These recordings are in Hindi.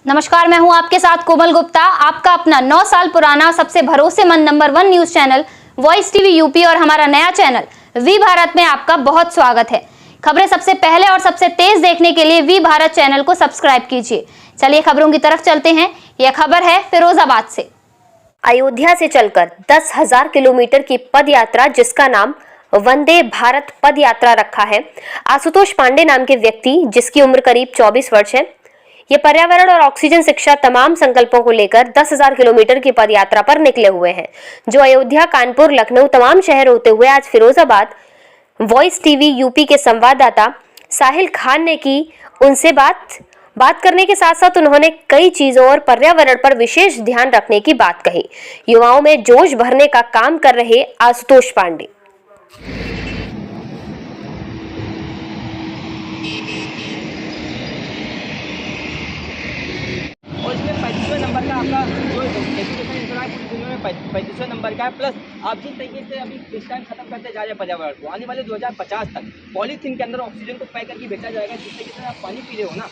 नमस्कार, मैं हूं आपके साथ कोमल गुप्ता। आपका अपना 9 साल पुराना सबसे भरोसेमंद number 1 news channel voice TV UP और हमारा नया चैनल वी भारत में आपका बहुत स्वागत है। खबरें सबसे पहले और सबसे तेज देखने के लिए वी भारत चैनल को सब्सक्राइब कीजिए। चलिए खबरों की तरफ चलते हैं। यह खबर है फिरोजाबाद से। अयोध्या से चलकर 10,000 किलोमीटर की पद यात्रा, जिसका नाम वंदे भारत पद यात्रा रखा है, आशुतोष पांडे नाम के व्यक्ति, जिसकी उम्र करीब 24 वर्ष है, ये पर्यावरण और ऑक्सीजन शिक्षा तमाम संकल्पों को लेकर 10,000 किलोमीटर की पद यात्रा पर निकले हुए हैं, जो अयोध्या, कानपुर, लखनऊ तमाम शहर होते हुए आज फिरोजाबाद वॉइस टीवी यूपी के संवाददाता साहिल खान ने की। उनसे बात करने के साथ साथ उन्होंने कई चीजों और पर्यावरण पर विशेष ध्यान रखने की बात कही। युवाओं में जोश भरने का काम कर रहे आशुतोष पांडे। और इसमें 35वें नंबर का आपका जो एजुकेशन इंफ्रास्ट्रक्चर पूरी दुनिया में 35वें नंबर का है। प्लस आप जिस तरीके से अभी इस टाइम खत्म करते जा रहे हैं पर्यावरण को, आने वाले 2050 तक पॉलीथीन के अंदर ऑक्सीजन को पैक करके बेचा जाएगा, जिस तरीके से आप पानी पी रहे हो ना।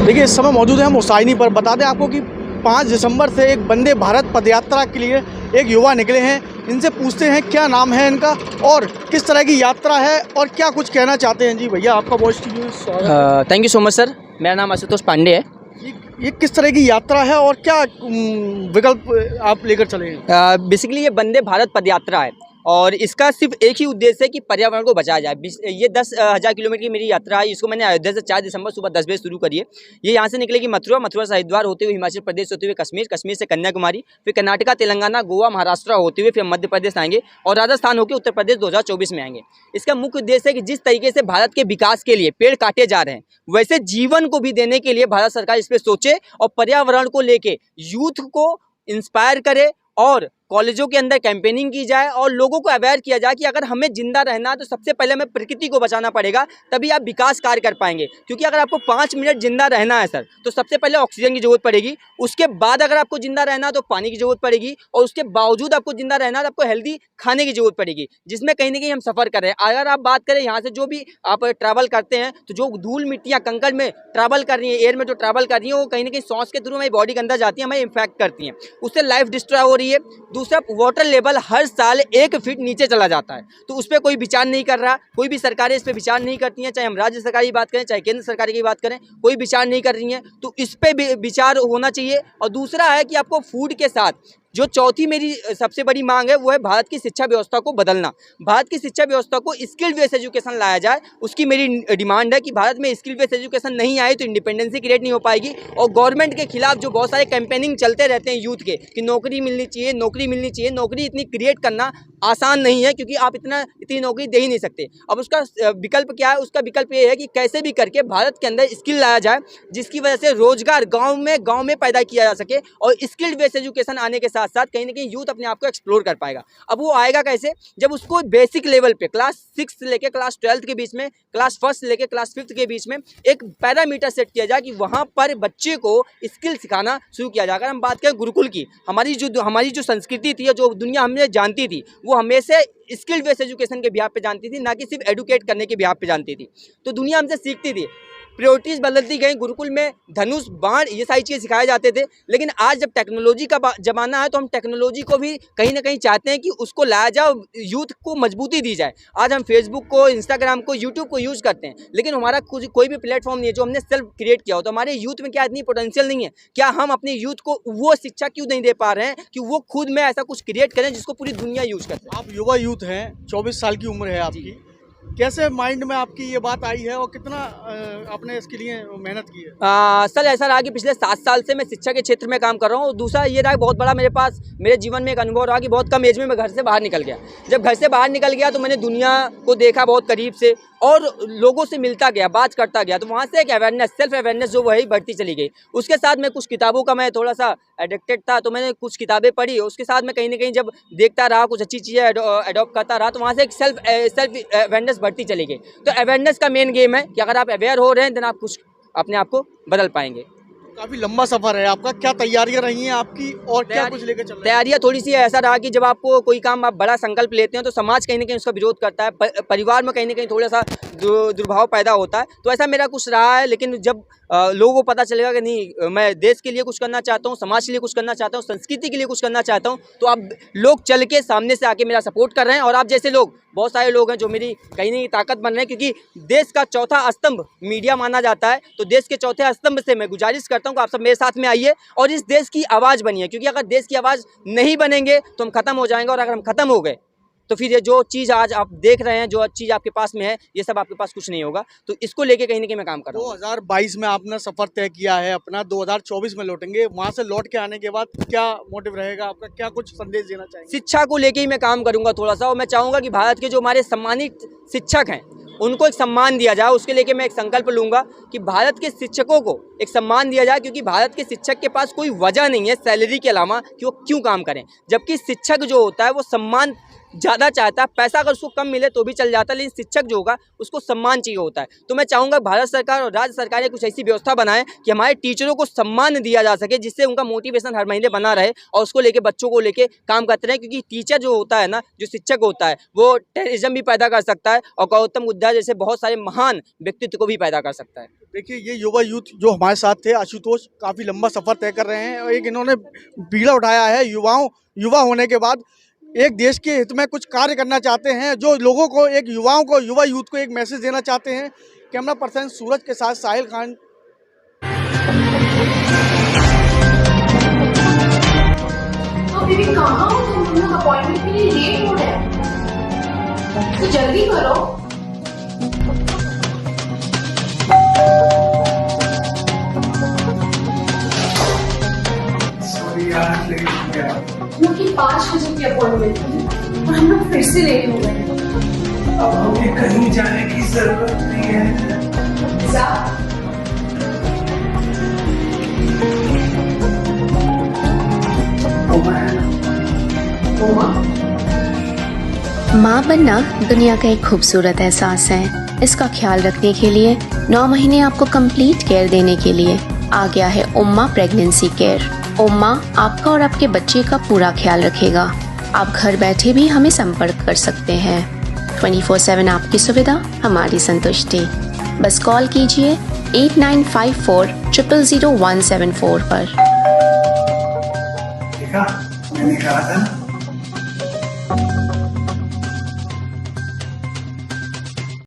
देखिए, इस समय मौजूद है हम हुसैनी पर। बता दें आपको कि 5 दिसंबर से एक वंदे भारत पदयात्रा के लिए एक युवा निकले हैं। इनसे पूछते हैं क्या नाम है इनका और किस तरह की यात्रा है और क्या कुछ कहना चाहते हैं। जी भैया, आपका वॉइस टीवी में स्वागत है। Thank you so much sir. मेरा नाम आशुतोष पांडे है। ये किस तरह की यात्रा है और क्या विकल्प आप लेकर चले हैं? बेसिकली ये वंदे भारत पदयात्रा है और इसका सिर्फ एक ही उद्देश्य है कि पर्यावरण को बचाया जाए। ये 10,000 किलोमीटर की मेरी यात्रा है। इसको मैंने अयोध्या से 4 दिसंबर सुबह 10 बजे शुरू करी है। ये यहाँ से निकलेगी मथुरा से हरिद्वार होते हुए हिमाचल प्रदेश होते हुए कश्मीर से कन्याकुमारी, फिर कर्नाटका, तेलंगाना, गोवा, महाराष्ट्र होते हुए फिर मध्य प्रदेश आएंगे और राजस्थान होकर उत्तर प्रदेश 2024 में आएंगे। इसका मुख्य उद्देश्य है कि जिस तरीके से भारत के विकास के लिए पेड़ काटे जा रहे हैं, वैसे जीवन को भी देने के लिए भारत सरकार इस पर सोचे और पर्यावरण को लेके यूथ को इंस्पायर करे और कॉलेजों के अंदर कैंपेनिंग की जाए और लोगों को अवेयर किया जाए कि अगर हमें जिंदा रहना है तो सबसे पहले हमें प्रकृति को बचाना पड़ेगा, तभी आप विकास कार्य कर पाएंगे। क्योंकि अगर आपको 5 मिनट जिंदा रहना है सर, तो सबसे पहले ऑक्सीजन की जरूरत पड़ेगी, उसके बाद अगर आपको जिंदा रहना है तो पानी की जरूरत पड़ेगी और उसके बावजूद आपको जिंदा रहना है तो आपको हेल्दी खाने की जरूरत पड़ेगी, जिसमें कहीं ना कहीं हम सफ़र कर रहे हैं। अगर आप बात करें यहाँ से जो भी आप ट्रैवल करते हैं, तो जो धूल मिट्टियाँ कंकड़ में ट्रैवल कर रही है, एयर में जो ट्रैवल कर रही है, वो कहीं ना कहीं सांस के थ्रू हमारी बॉडी के अंदर जाती है, हमें इन्फेक्ट करती हैं, उससे लाइफ डिस्ट्रॉय हो रही है। दूसरा, वाटर लेवल हर साल 1 फीट नीचे चला जाता है, तो उस पर कोई विचार नहीं कर रहा। कोई भी सरकारें इस पर विचार नहीं करती हैं, चाहे हम राज्य सरकार की बात करें चाहे केंद्र सरकार की बात करें, कोई विचार नहीं कर रही हैं। तो इस पर भी विचार होना चाहिए। और दूसरा है कि आपको फूड के साथ जो चौथी मेरी सबसे बड़ी मांग है, वो है भारत की शिक्षा व्यवस्था को बदलना। भारत की शिक्षा व्यवस्था को स्किल बेस्ड एजुकेशन लाया जाए, उसकी मेरी डिमांड है कि भारत में स्किल बेस्ड एजुकेशन नहीं आए तो इंडिपेंडेंसी क्रिएट नहीं हो पाएगी। और गवर्नमेंट के खिलाफ जो बहुत सारे कैंपेनिंग चलते रहते हैं यूथ के कि नौकरी मिलनी चाहिए, नौकरी मिलनी चाहिए, नौकरी इतनी क्रिएट करना आसान नहीं है, क्योंकि आप इतनी नौकरी दे ही नहीं सकते। अब उसका विकल्प क्या है? उसका विकल्प ये है कि कैसे भी करके भारत के अंदर स्किल लाया जाए, जिसकी वजह से रोजगार गांव में पैदा किया जा सके और स्किल्ड बेस्ड एजुकेशन आने के साथ साथ कहीं ना कहीं यूथ अपने आप को एक्सप्लोर कर पाएगा। अब वो आएगा कैसे? जब उसको बेसिक लेवल पे क्लास 6 से लेकर क्लास 12 के बीच में, क्लास 1 से लेकर क्लास 5 के बीच में एक पैरामीटर सेट किया जाए कि वहाँ पर बच्चे को स्किल सिखाना शुरू किया जाए। अगर हम बात करें गुरुकुल की, हमारी जो संस्कृति थी, जो दुनिया हमें जानती थी, वो हमेशा स्किल बेस्ड एजुकेशन के बिहाफ पे जानती थी, ना कि सिर्फ एडुकेट करने के बिहाफ पे जानती थी। तो दुनिया हमसे सीखती थी, प्रायोरिटीज़ बदलती गई। गुरुकुल में धनुष, बाण, ये सारी चीज़ें सिखाए जाते थे। लेकिन आज जब टेक्नोलॉजी का ज़माना है, तो हम टेक्नोलॉजी को भी कहीं ना कहीं चाहते हैं कि उसको लाया जाए, यूथ को मजबूती दी जाए। आज हम फेसबुक को, इंस्टाग्राम को, यूट्यूब को यूज़ करते हैं, लेकिन हमारा कोई भी प्लेटफॉर्म नहीं है जो हमने सेल्फ क्रिएट किया हो। तो हमारे यूथ में क्या इतनी पोटेंशियल नहीं है? क्या हम अपने यूथ को वो शिक्षा क्यों नहीं दे पा रहे हैं कि वो खुद में ऐसा कुछ क्रिएट करें जिसको पूरी दुनिया यूज़ करते हैं? आप युवा यूथ हैं, 24 साल की उम्र है आपकी। कैसे माइंड में आपकी ये बात आई है और कितना आपने इसके लिए मेहनत की है? सर, ऐसा रहा कि पिछले 7 साल से मैं शिक्षा के क्षेत्र में काम कर रहा हूँ। दूसरा ये रहा बहुत बड़ा मेरे जीवन में एक अनुभव रहा कि बहुत कम एज में मैं घर से बाहर निकल गया। जब घर से बाहर निकल गया तो मैंने दुनिया को देखा बहुत करीब से और लोगों से मिलता गया, बात करता गया। तो वहाँ से एक अवेयरनेस, सेल्फ अवेयरनेस जो वही बढ़ती चली गई। उसके साथ मैं कुछ किताबों का मैं थोड़ा सा एडिक्टेड था, तो मैंने कुछ किताबें पढ़ी। उसके साथ मैं कहीं ना कहीं जब देखता रहा, कुछ अच्छी चीज़ें अडॉप्ट करता रहा, तो वहाँ से एक सेल्फ अवेयरनेस बढ़ती चली गई। तो अवेयरनेस का मेन गेम है कि अगर आप अवेयर हो रहे हैं देन आप कुछ अपने आप को बदल पाएंगे। काफी लंबा सफर है आपका, क्या तैयारियां रही हैं आपकी और क्या कुछ लेकर चल रहे हैं? तैयारियां थोड़ी सी ऐसा रहा कि जब आपको कोई काम आप बड़ा संकल्प लेते हैं तो समाज कहीं ना कहीं उसका विरोध करता है, परिवार में कहीं ना कहीं थोड़ा सा दुर्भाव पैदा होता है। तो ऐसा मेरा कुछ रहा है, लेकिन जब लोगों को पता चलेगा कि नहीं मैं देश के लिए कुछ करना चाहता हूँ, समाज के लिए कुछ करना चाहता हूँ, संस्कृति के लिए कुछ करना चाहता हूँ, तो अब लोग चल के सामने से आके मेरा सपोर्ट कर रहे हैं। और आप जैसे लोग, बहुत सारे लोग हैं जो मेरी कहीं ना कहीं ताकत बन रहे हैं, क्योंकि देश का चौथा स्तंभ मीडिया माना जाता है। तो देश के चौथे स्तंभ से मैं गुजारिश करता हूँ कि आप सब मेरे साथ में आइए और इस देश की आवाज़ बनिए, क्योंकि अगर देश की आवाज़ नहीं बनेंगे तो हम खत्म हो जाएंगे। और अगर हम खत्म हो गए तो फिर ये जो चीज़ आज आप देख रहे हैं, जो चीज़ आपके पास में है, ये सब आपके पास कुछ नहीं होगा। तो इसको लेके कहीं ना कहीं मैं काम कर रहा हूँ। 2022 में आपने सफर तय किया है अपना, 2024 में लौटेंगे, वहाँ से लौट के आने के बाद क्या मोटिव रहेगा आपका, क्या कुछ संदेश देना चाहेंगे? शिक्षा को लेके ही मैं काम करूँगा थोड़ा सा, और मैं चाहूँगा कि भारत के जो हमारे सम्मानित शिक्षक हैं उनको एक सम्मान दिया जाए। उसके लेके मैं एक संकल्प लूँगा कि भारत के शिक्षकों को एक सम्मान दिया जाए, क्योंकि भारत के शिक्षक के पास कोई वजह नहीं है सैलरी के अलावा कि वो क्यों काम करें। जबकि शिक्षक जो होता है वो सम्मान ज़्यादा चाहता है, पैसा अगर उसको कम मिले तो भी चल जाता है, लेकिन शिक्षक जो होगा उसको सम्मान चाहिए होता है। तो मैं चाहूँगा भारत सरकार और राज्य सरकारें कुछ ऐसी व्यवस्था बनाएं कि हमारे टीचरों को सम्मान दिया जा सके, जिससे उनका मोटिवेशन हर महीने बना रहे और उसको लेके बच्चों को लेके काम करते रहें। क्योंकि टीचर जो होता है ना, जो शिक्षक होता है, वो टेररिज्म भी पैदा कर सकता है और गौतम बुद्ध जैसे बहुत सारे महान व्यक्तित्व को भी पैदा कर सकता है। देखिए, ये युवा यूथ जो हमारे साथ थे, आशुतोष काफ़ी लंबा सफ़र तय कर रहे हैं और एक इन्होंने बीड़ा उठाया है। युवा होने के बाद एक देश के हित में कुछ कार्य करना चाहते हैं, जो लोगों को, एक युवाओं को, युवा यूथ को एक मैसेज देना चाहते हैं। कैमरा पर्सन सूरज के साथ साहिल खान। तो दीदी कहाँ हो तुम लोग? अपॉइंटमेंट के लिए लेट हो रहे हैं, तो जल्दी करो। सॉरी यार, लेट हो गया। क्योंकि 5 बजे की अपॉइंटमेंट थी और हम लोग फिर से लेट हो गए। अब हमें कहीं जाने की जरूरत नहीं है। माँ बनना दुनिया का एक खूबसूरत एहसास है। इसका ख्याल रखने के लिए 9 महीने आपको कंप्लीट केयर देने के लिए आ गया है उम्मा प्रेगनेंसी केयर। उम्मा आपका और आपके बच्चे का पूरा ख्याल रखेगा। आप घर बैठे भी हमें संपर्क कर सकते हैं। 24/7 आपकी सुविधा, हमारी संतुष्टि। बस कॉल कीजिए 8954 00174 पर। देखा, मैंने कहा था ना।